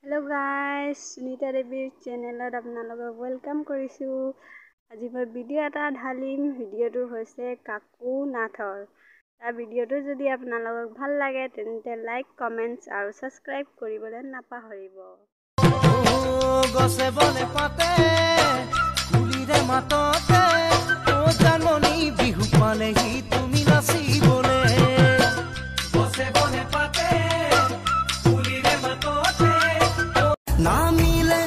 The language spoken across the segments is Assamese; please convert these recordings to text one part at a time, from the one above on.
हेलो गाइस, सुनीता देवीर चेनेলত आपनालोকক वेलकाम करिछु। আজি মই ভিডিও এটা ঢালিম। ভিডিওটো হৈছে কাকু নাথৰ। ভিডিওটো যদি আপোনালোকক ভাল লাগে তেন্তে লাইক, কমেন্টস আৰু সাবস্ক্ৰাইব কৰিবলৈ নাপাহৰিব। গছে বনে পাতে কুলিৰে মাততে ও জাননী বিহু পালেহি তুমি নাচিবলে। গছে বনে পাতে কুলিৰে মাততে নামিলে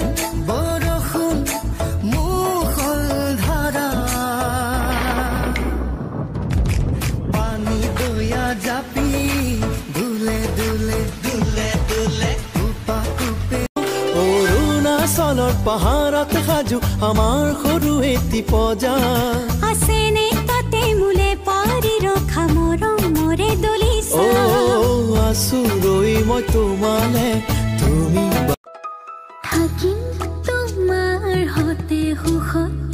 বৰষুণ মুখল ধাৰা পানী দয়া জাপি দুলে দুলে দুলে দুলে কুপা কুপে অৰুণাচলৰ পাহাৰত সাজু আমাৰ সৰু এটি পজা আছেনে তাতে মুলে পাৰি ৰখা মৰম মৰে দলিছা আছো ৰৈ মই তোমালে তুমি থাকিম তোমাৰ হতে সুখত।